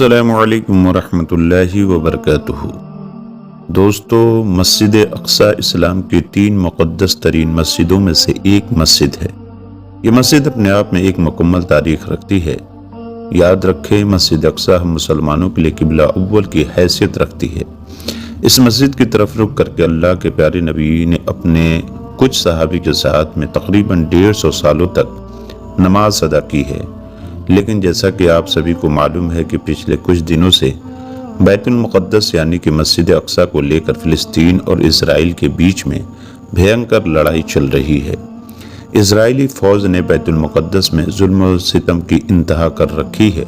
अस्सलामु अलैकुम वरहमतुल्लाहि वबरकातुहू। दोस्तों, मस्जिद अक्सा इस्लाम की 3 मुक़द्दस तरीन मस्जिदों में से एक मस्जिद है। ये मस्जिद अपने आप में एक मुकम्मल तारीख़ रखती है। याद रखें, मस्जिद अक्सा हम मुसलमानों के लिए क़िबला अव्वल की हैसियत रखती है। इस मस्जिद की तरफ रुख करके अल्लाह के प्यारे नबी ने अपने कुछ सहाबी के साथ में तकरीबन 150 सालों तक नमाज अदा की है। लेकिन जैसा कि आप सभी को मालूम है कि पिछले कुछ दिनों से बैतुल मुक़द्दस यानी कि मस्जिद अक्सा को लेकर फ़िलिस्तीन और इज़राइल के बीच में भयंकर लड़ाई चल रही है। इज़राइली फ़ौज ने बैतुल मुक़द्दस में जुल्म और सितम की इंतहा कर रखी है,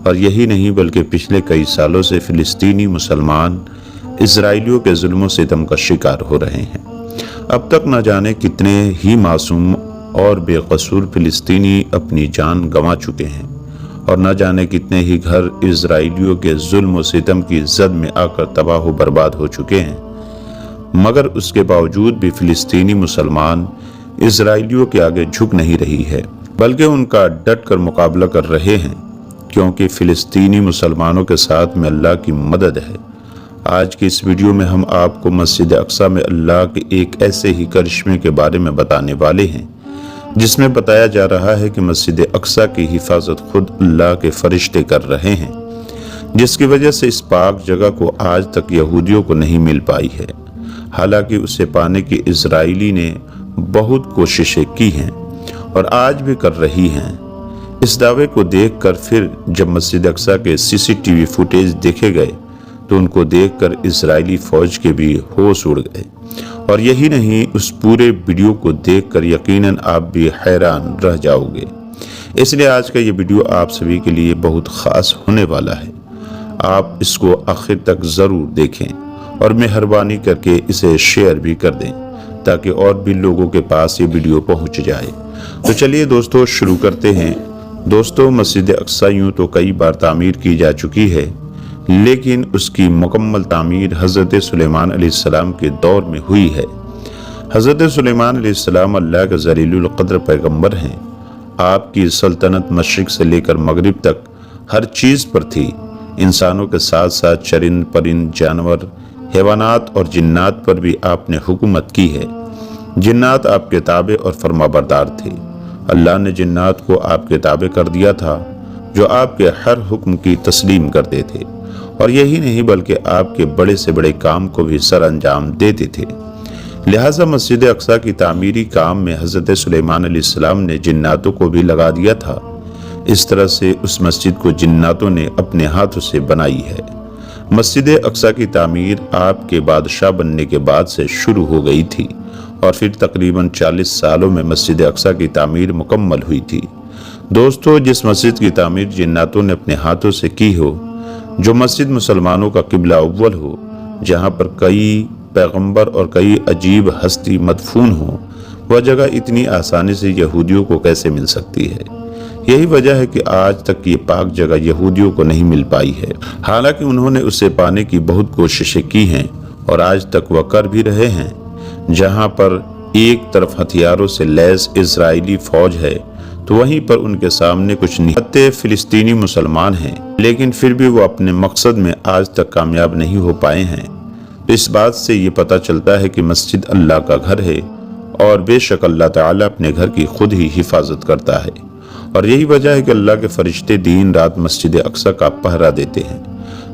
और यही नहीं बल्कि पिछले कई सालों से फ़िलिस्तीनी मुसलमान इज़राइलियों के जुल्म और सितम का शिकार हो रहे हैं। अब तक न जाने कितने ही मासूम और बेकसूर फ़िलिस्तीनी अपनी जान गंवा चुके हैं, और न जाने कितने ही घर इज़राइलियों के जुल्म और सितम की जद में आकर तबाह व बर्बाद हो चुके हैं। मगर उसके बावजूद भी फ़िलिस्तीनी मुसलमान इज़राइलियों के आगे झुक नहीं रही है, बल्कि उनका डट कर मुकाबला कर रहे हैं, क्योंकि फ़िलिस्तीनी मुसलमानों के साथ में अल्लाह की मदद है। आज की इस वीडियो में हम आपको मस्जिद अक्सा में अल्लाह के एक ऐसे ही करिश्मे के बारे में बताने वाले हैं, जिसमें बताया जा रहा है कि मस्जिद अक्सा की हिफाजत खुद अल्लाह के फरिश्ते कर रहे हैं, जिसकी वजह से इस पाक जगह को आज तक यहूदियों को नहीं मिल पाई है। हालांकि उसे पाने की इज़राइली ने बहुत कोशिशें की हैं और आज भी कर रही हैं। इस दावे को देखकर फिर जब मस्जिद अक्सा के CCTV फुटेज देखे गए तो उनको देखकर इज़राइली फ़ौज के भी होश उड़ गए। और यही नहीं, उस पूरे वीडियो को देखकर यकीनन आप भी हैरान रह जाओगे। इसलिए आज का ये वीडियो आप सभी के लिए बहुत ख़ास होने वाला है। आप इसको आखिर तक ज़रूर देखें और मेहरबानी करके इसे शेयर भी कर दें, ताकि और भी लोगों के पास ये वीडियो पहुंच जाए। तो चलिए दोस्तों, शुरू करते हैं। दोस्तों, मस्जिद अक्सा यूँ तो कई बार तामीर की जा चुकी है, लेकिन उसकी मुकम्मल तामीर हज़रत सुलेमान अलैहिस्सलाम के दौर में हुई है। हज़रत सुलेमान अलैहिस्सलाम अल्लाह के ज़लीलुल क़द्र पैगम्बर हैं। आपकी सल्तनत मशरिक़ से लेकर मगरिब तक हर चीज़ पर थी। इंसानों के साथ साथ चरिंद परिंद, जानवर, हैवानात और जिन्नात पर भी आपने हुकूमत की है। जिन्नात आपके ताबे और फरमाबरदार थे। अल्लाह ने जिन्नात को आपके ताबे कर दिया था, जो आपके हर हुक्म की तस्लीम करते थे, और यही नहीं बल्कि आपके बड़े से बड़े काम को भी सर अंजाम देते थे। लिहाजा मस्जिद अक्सा की तामीरी काम में हज़रत सुलेमान अलैहिस्सलाम ने जिन्नातों को भी लगा दिया था। इस तरह से उस मस्जिद को जिन्नातों ने अपने हाथों से बनाई है। मस्जिद अक्सा की तामीर आपके बादशाह बनने के बाद से शुरू हो गई थी, और फिर तकरीबन 40 सालों में मस्जिद अक्सा की तामीर मुकम्मल हुई थी। दोस्तों, जिस मस्जिद की तामीर जिन्नातों ने अपने हाथों से की हो, जो मस्जिद मुसलमानों का क़िबला अव्वल हो, जहाँ पर कई पैगंबर और कई अजीब हस्ती मदफून हो, वह जगह इतनी आसानी से यहूदियों को कैसे मिल सकती है? यही वजह है कि आज तक ये पाक जगह यहूदियों को नहीं मिल पाई है। हालांकि उन्होंने उसे पाने की बहुत कोशिशें की हैं, और आज तक वह कर भी रहे हैं। जहाँ पर एक तरफ हथियारों से लैस इज़राइली फ़ौज है, तो वहीं पर उनके सामने कुछ निहत्ते फ़िलिस्तीनी मुसलमान हैं, लेकिन फिर भी वो अपने मकसद में आज तक कामयाब नहीं हो पाए हैं। तो इस बात से ये पता चलता है कि मस्जिद अल्लाह का घर है, और बेशक अल्लाह ताला अपने घर की खुद ही हिफाजत करता है। और यही वजह है कि अल्लाह के फरिश्ते दिन रात मस्जिद अक्सा का पहरा देते हैं।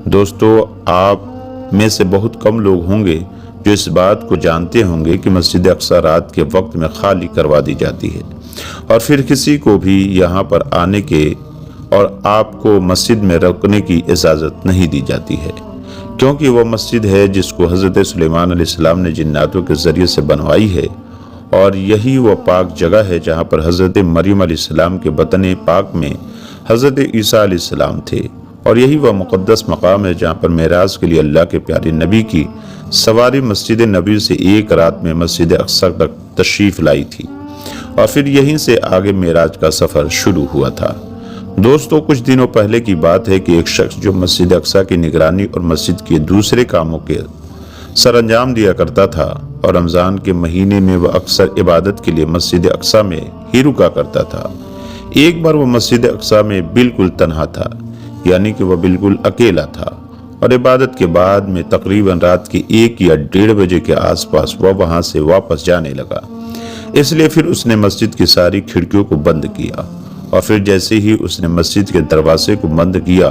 दोस्तों, आप में से बहुत कम लोग होंगे जो इस बात को जानते होंगे कि मस्जिद अक्सा रात के वक्त में खाली करवा दी जाती है, और फिर किसी को भी यहाँ पर आने के और आपको मस्जिद में रुकने की इजाज़त नहीं दी जाती है, क्योंकि वह मस्जिद है जिसको हज़रत सुलेमान अलैहिस्सलाम ने जिन्नातों के ज़रिए से बनवाई है। और यही वह पाक जगह है जहाँ पर हज़रत मरियम अलैहिस्सलाम के बतन पाक में हज़रत ईसा अलैहिस्सलाम थे, और यही वह मुक़द्दस मकाम है जहाँ पर मेराज के लिए अल्लाह के प्यारे नबी की सवारी मस्जिद नबी से एक रात में मस्जिद अक्सा तक तशरीफ़ लाई थी, और फिर यहीं से आगे मेराज का सफ़र शुरू हुआ था। दोस्तों, कुछ दिनों पहले की बात है कि एक शख्स जो मस्जिद अक्सा की निगरानी और मस्जिद के दूसरे कामों के सर अंजाम दिया करता था, और रमज़ान के महीने में वह अक्सर इबादत के लिए मस्जिद अक्सा में ही रुका करता था। एक बार वह मस्जिद अक्सा में बिल्कुल तन्हा था। यानी कि वह बिल्कुल अकेला था, और इबादत के बाद में तकरीबन रात के 1 या 1:30 बजे के आसपास वह वहां से वापस जाने लगा। इसलिए फिर उसने मस्जिद की सारी खिड़कियों को बंद किया, और फिर जैसे ही उसने मस्जिद के दरवाजे को बंद किया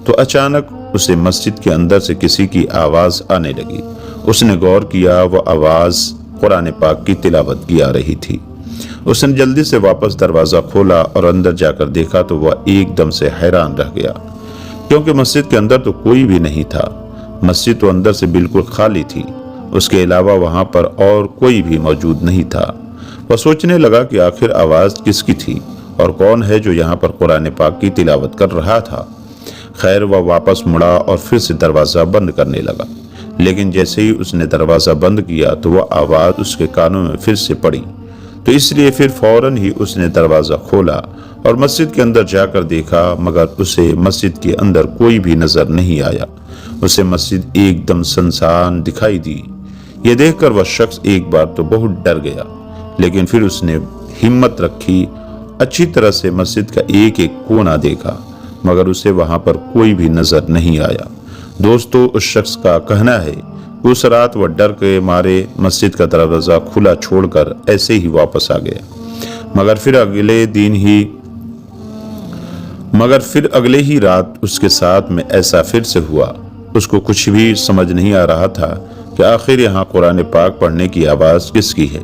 तो अचानक उसे मस्जिद के अंदर से किसी की आवाज आने लगी। उसने गौर किया, वह आवाज कुरान पाक की तिलावत की आ रही थी। उसने जल्दी से वापस दरवाजा खोला और अंदर जाकर देखा तो वह एकदम से हैरान रह गया, क्योंकि मस्जिद के अंदर तो कोई भी नहीं था। मस्जिद तो अंदर से बिल्कुल खाली थी, उसके अलावा वहां पर और कोई भी मौजूद नहीं था। वह सोचने लगा कि आखिर आवाज किसकी थी और कौन है जो यहाँ पर कुरान पाक की तिलावत कर रहा था। खैर, वह वापस मुड़ा और फिर से दरवाजा बंद करने लगा, लेकिन जैसे ही उसने दरवाजा बंद किया तो वह आवाज उसके कानों में फिर से पड़ी। तो इसलिए फिर फौरन ही उसने दरवाजा खोला और मस्जिद के अंदर जाकर देखा, मगर उसे मस्जिद के अंदर कोई भी नजर नहीं आया। उसे मस्जिद एकदम सुनसान दिखाई दी। यह देखकर वह शख्स एक बार तो बहुत डर गया, लेकिन फिर उसने हिम्मत रखी, अच्छी तरह से मस्जिद का एक एक कोना देखा, मगर उसे वहां पर कोई भी नजर नहीं आया। दोस्तों, उस शख्स का कहना है कि उस रात वह डर के मारे मस्जिद का दरवाजा खुला छोड़कर ऐसे ही वापस आ गया, मगर फिर अगले ही रात उसके साथ में ऐसा फिर से हुआ। उसको कुछ भी समझ नहीं आ रहा था कि आखिर यहाँ कुरान पाक पढ़ने की आवाज किसकी है,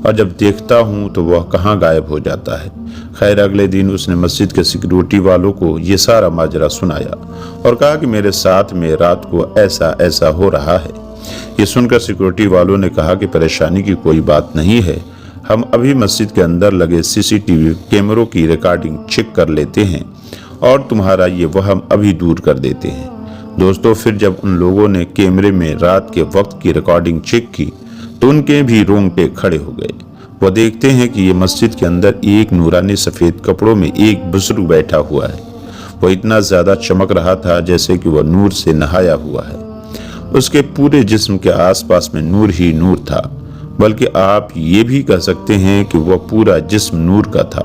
और जब देखता हूँ तो वह कहाँ गायब हो जाता है। खैर, अगले दिन उसने मस्जिद के सिक्योरिटी वालों को ये सारा माजरा सुनाया और कहा कि मेरे साथ में रात को ऐसा ऐसा हो रहा है। ये सुनकर सिक्योरिटी वालों ने कहा कि परेशानी की कोई बात नहीं है, हम अभी मस्जिद के अंदर लगे सीसीटीवी कैमरों की रिकॉर्डिंग चेक कर लेते हैं और तुम्हारा ये वहम अभी दूर कर देते हैं। दोस्तों, फिर जब उन लोगों ने कैमरे में रात के वक्त की रिकॉर्डिंग चेक की तो उनके भी रोंगटे खड़े हो गए। वह देखते हैं कि ये मस्जिद के अंदर एक नूरानी सफेद कपड़ों में एक बुजुर्ग बैठा हुआ है। वह इतना ज्यादा चमक रहा था जैसे कि वह नूर से नहाया हुआ है। उसके पूरे जिस्म के आसपास में नूर ही नूर था, बल्कि आप ये भी कह सकते हैं कि वह पूरा जिस्म नूर का था,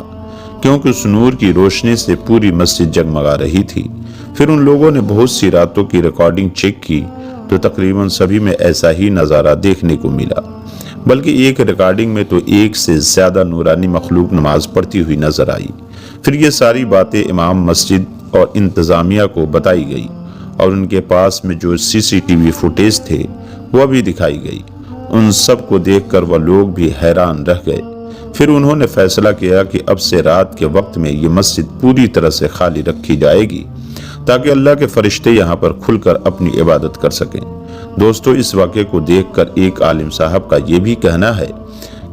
क्योंकि उस नूर की रोशनी से पूरी मस्जिद जगमगा रही थी। फिर उन लोगों ने बहुत सी रातों की रिकॉर्डिंग चेक की तो तकरीबन सभी में ऐसा ही नज़ारा देखने को मिला, बल्कि एक रिकॉर्डिंग में तो एक से ज्यादा नूरानी मखलूक नमाज पढ़ती हुई नजर आई। फिर ये सारी बातें इमाम मस्जिद और इंतजामिया को बताई गई और उनके पास में जो सीसीटीवी फुटेज थे वह भी दिखाई गई। उन सब को देखकर वह लोग भी हैरान रह गए। फिर उन्होंने फैसला किया कि अब से रात के वक्त में ये मस्जिद पूरी तरह से खाली रखी जाएगी ताकि अल्लाह के फरिश्ते यहाँ पर खुलकर अपनी इबादत कर सकें। दोस्तों, इस वाक़े को देखकर एक आलिम साहब का ये भी कहना है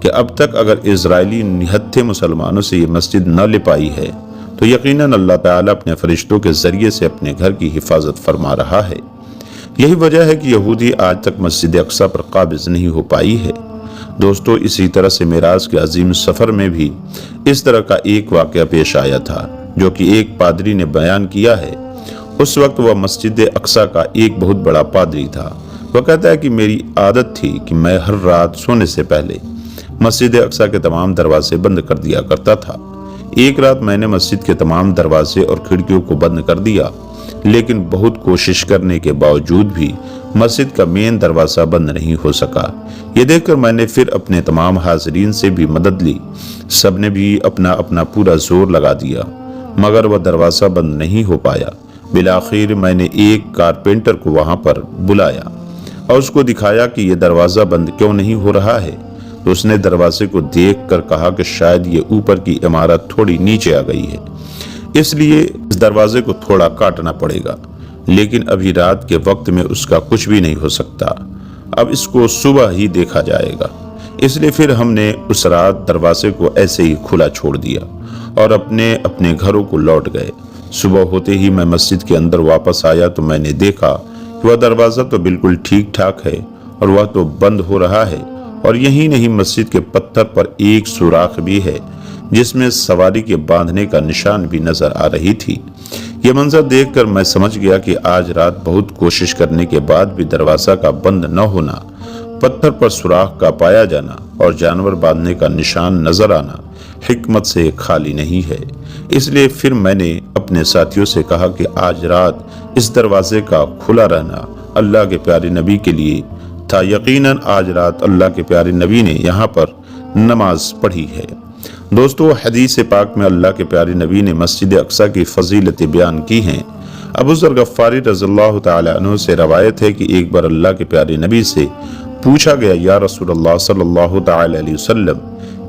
कि अब तक अगर इजरायली निहत्थे मुसलमानों से ये मस्जिद न ले पाई है तो यकीनन अल्लाह ताला अपने फरिश्तों के जरिए से अपने घर की हिफाजत फरमा रहा है। यही वजह है कि यहूदी आज तक मस्जिद अक्सा पर काबिज नहीं हो पाई है। दोस्तों, इसी तरह से मेराज के अजीम सफर में भी इस तरह का एक वाक़या पेश आया था, जो कि एक पादरी ने बयान किया है। उस वक्त वह मस्जिद अक्सा का एक बहुत बड़ा पादरी था। वह कहता है कि मेरी आदत थी कि मैं हर रात सोने से पहले मस्जिद अक्सा के तमाम दरवाजे बंद कर दिया करता था। एक रात मैंने मस्जिद के तमाम दरवाजे और खिड़कियों को बंद कर दिया, लेकिन बहुत कोशिश करने के बावजूद भी मस्जिद का मेन दरवाजा बंद नहीं हो सका। ये देखकर मैंने फिर अपने तमाम हाजिरीन से भी मदद ली। सबने भी अपना अपना पूरा जोर लगा दिया, मगर वह दरवाजा बंद नहीं हो पाया। बिलाखिर मैंने एक कारपेंटर को वहां पर बुलाया और उसको दिखाया कि यह दरवाजा बंद क्यों नहीं हो रहा है। तो उसने दरवाजे को देखकर कहा कि शायद ये ऊपर की इमारत थोड़ी नीचे आ गई है, इसलिए इस दरवाजे को थोड़ा काटना पड़ेगा, लेकिन अभी रात के वक्त में उसका कुछ भी नहीं हो सकता। अब इसको सुबह ही देखा जाएगा। इसलिए फिर हमने उस रात दरवाजे को ऐसे ही खुला छोड़ दिया और अपने अपने घरों को लौट गए। सुबह होते ही मैं मस्जिद के अंदर वापस आया तो मैंने देखा कि वह दरवाजा तो बिल्कुल ठीक ठाक है और वह तो बंद हो रहा है, और यही नहीं, मस्जिद के पत्थर पर एक सुराख भी है जिसमें सवारी के बांधने का निशान भी नजर आ रही थी। यह मंजर देखकर मैं समझ गया कि आज रात बहुत कोशिश करने के बाद भी दरवाजा का बंद न होना, पत्थर पर सुराख का पाया जाना और जानवर बांधने का निशान नजर आना حکمت سے خالی نہیں ہے۔ اس لیے پھر میں نے اپنے ساتھیوں سے کہا کہ آج رات اس دروازے کا کھلا رہنا اللہ کے پیارے نبی کے لیے تھا۔ یقیناً آج رات اللہ کے پیارے نبی نے یہاں پر نماز پڑھی ہے۔ دوستو، حدیث پاک میں اللہ کے پیارے نبی نے مسجد اقصی کی فضیلتیں بیان کی ہیں۔ ابو ذر غفاری رضی اللہ تعالی عنہ سے روایت ہے کہ ایک بار اللہ کے پیارے نبی سے پوچھا گیا، یا رسول اللہ صلی اللہ تعالی علیہ وسلم،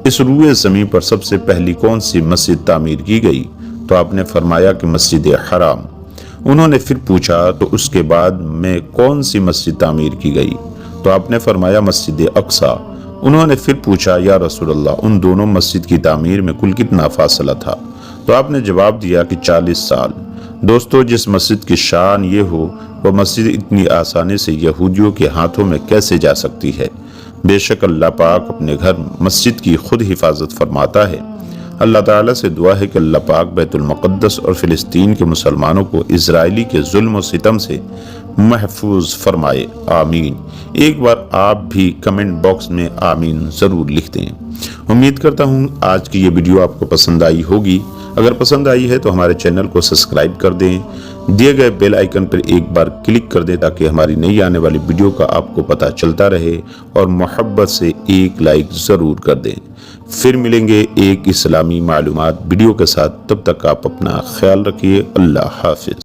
اس روئے زمین پر سب سے پہلی کون سی مسجد تعمیر کی گئی؟ تو آپ نے فرمایا کہ مسجد حرام۔ انہوں نے پھر پوچھا، تو اس کے بعد میں کون سی مسجد تعمیر کی گئی؟ تو آپ نے فرمایا مسجد اقصی۔ انہوں نے پھر پوچھا، یا رسول اللہ، ان دونوں مسجد کی تعمیر میں کل کتنا فاصلہ تھا؟ تو آپ نے جواب دیا کہ 40 سال۔ دوستو، جس مسجد کی شان یہ ہو، وہ مسجد اتنی آسانی سے یہودیوں کے ہاتھوں میں کیسے جا سکتی ہے؟ بے شک اللہ پاک اپنے گھر مسجد کی خود حفاظت فرماتا ہے۔ اللہ تعالیٰ سے دعا ہے کہ اللہ پاک بیت المقدس اور فلسطین کے مسلمانوں کو اسرائیلی کے ظلم و ستم سے محفوظ فرمائے، آمین۔ ایک بار آپ بھی کمنٹ باکس میں آمین ضرور لکھ دیں۔ امید کرتا ہوں آج کی یہ ویڈیو آپ کو پسند آئی ہوگی۔ اگر پسند آئی ہے تو ہمارے چینل کو سبسکرائب کر دیں، دیے گئے بیل آئیکن پر ایک بار کلک کر دیں تاکہ ہماری نئی آنے والی ویڈیو کا آپ کو پتہ چلتا رہے، اور محبت سے ایک لائک ضرور کر دیں۔ پھر ملیں گے ایک اسلامی معلومات ویڈیو کے ساتھ، تب تک آپ اپنا خیال رکھیے۔ اللہ حافظ۔